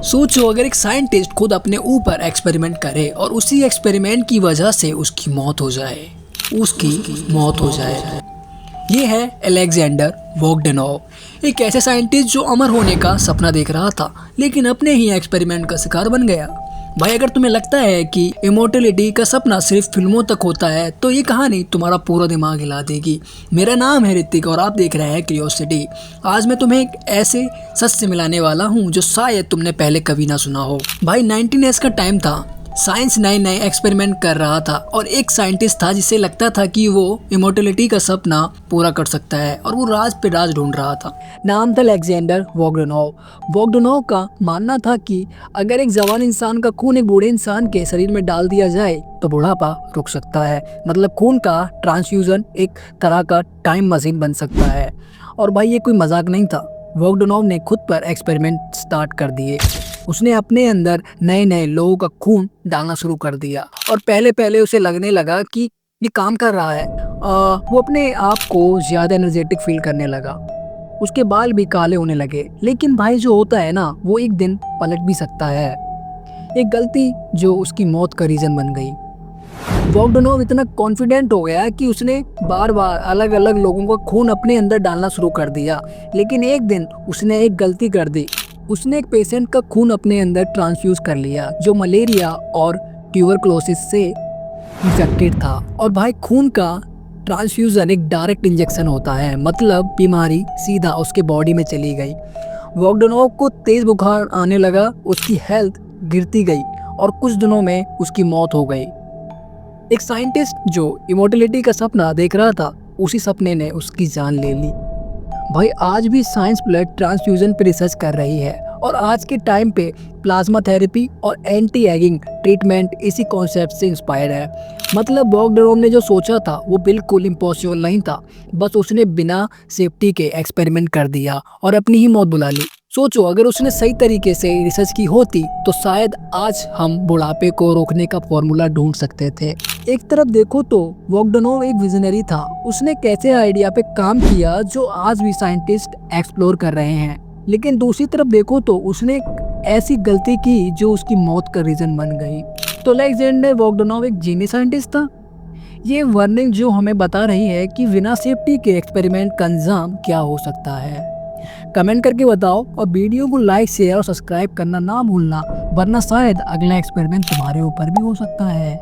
सोचो अगर एक साइंटिस्ट खुद अपने ऊपर एक्सपेरिमेंट करे और उसी एक्सपेरिमेंट की वजह से उसकी मौत हो जाए। ये है अलेक्जेंडर वोगडानोव, एक ऐसे साइंटिस्ट जो अमर होने का सपना देख रहा था लेकिन अपने ही एक्सपेरिमेंट का शिकार बन गया। भाई अगर तुम्हें लगता है कि इमोर्टलिटी का सपना सिर्फ फिल्मों तक होता है तो ये कहानी तुम्हारा पूरा दिमाग हिला देगी। मेरा नाम है ऋतिक और आप देख रहे हैं क्यूरियोसिटी। आज मैं तुम्हें एक ऐसे सच से मिलाने वाला हूँ जो शायद तुमने पहले कभी ना सुना हो। भाई 1980s का टाइम था, साइंस नए नए एक्सपेरिमेंट कर रहा था और एक साइंटिस्ट था जिसे लगता था कि वो इमोर्टलिटी का सपना पूरा कर सकता है और वो राज पे राज ढूंढ रहा था। नाम था अलेक्जेंडर वोगडानोव। वोगडानोव का मानना था कि अगर एक जवान इंसान का खून एक बूढ़े इंसान के शरीर में डाल दिया जाए तो बुढ़ापा रुक सकता है। मतलब खून का ट्रांसफ्यूजन एक तरह का टाइम मशीन बन सकता है। और भाई ये कोई मजाक नहीं था। वोगडानोव ने खुद पर एक्सपेरिमेंट स्टार्ट कर दिए। उसने अपने अंदर नए नए लोगों का खून डालना शुरू कर दिया और पहले पहले उसे लगने लगा कि ये काम कर रहा है। वो अपने आप को ज़्यादा एनर्जेटिक फील करने लगा। उसके बाल भी काले होने लगे। लेकिन भाई जो होता है ना वो एक दिन पलट भी सकता है। एक गलती जो उसकी मौत का रीज़न बन गई। वोगडानोव इतना कॉन्फिडेंट हो गया कि उसने बार बार अलग अलग लोगों का खून अपने अंदर डालना शुरू कर दिया। लेकिन एक दिन उसने एक गलती कर दी। उसने एक पेशेंट का खून अपने अंदर ट्रांसफ्यूज कर लिया जो मलेरिया और ट्यूबरकुलोसिस से इन्फेक्टेड था। और भाई खून का ट्रांसफ्यूजन एक डायरेक्ट इंजेक्शन होता है, मतलब बीमारी सीधा उसके बॉडी में चली गई। वोगडानोव को तेज बुखार आने लगा, उसकी हेल्थ गिरती गई और कुछ दिनों में उसकी मौत हो गई। एक साइंटिस्ट जो इमोर्टलिटी का सपना देख रहा था उसी सपने ने उसकी जान ले ली। भाई आज भी साइंस ब्लड ट्रांसफ्यूजन पे रिसर्च कर रही है और आज के टाइम पे प्लाज्मा थेरेपी और एंटी एगिंग ट्रीटमेंट इसी कॉन्सेप्ट से इंस्पायर है। मतलब वोगडानोव ने जो सोचा था वो बिल्कुल इम्पॉसिबल नहीं था, बस उसने बिना सेफ्टी के एक्सपेरिमेंट कर दिया और अपनी ही मौत बुला ली। सोचो अगर उसने सही तरीके से रिसर्च की होती तो शायद आज हम बुढ़ापे को रोकने का फॉर्मूला ढूंढ सकते थे। एक तरफ देखो तो वोगडानोव एक विजनरी था। उसने कैसे आइडिया पे काम किया जो आज भी साइंटिस्ट एक्सप्लोर कर रहे हैं। लेकिन दूसरी तरफ देखो तो उसने एक ऐसी गलती की जो उसकी मौत का रीजन बन गई। तो अलेक्जेंडर वोगडानोव एक जीनियस साइंटिस्ट था। ये वार्निंग जो हमें बता रही है कि बिना सेफ्टी के एक्सपेरिमेंट का अंजाम क्या हो सकता है। कमेंट करके बताओ और वीडियो को लाइक शेयर और सब्सक्राइब करना ना भूलना, वरना शायद अगला एक्सपेरिमेंट तुम्हारे ऊपर भी हो सकता है।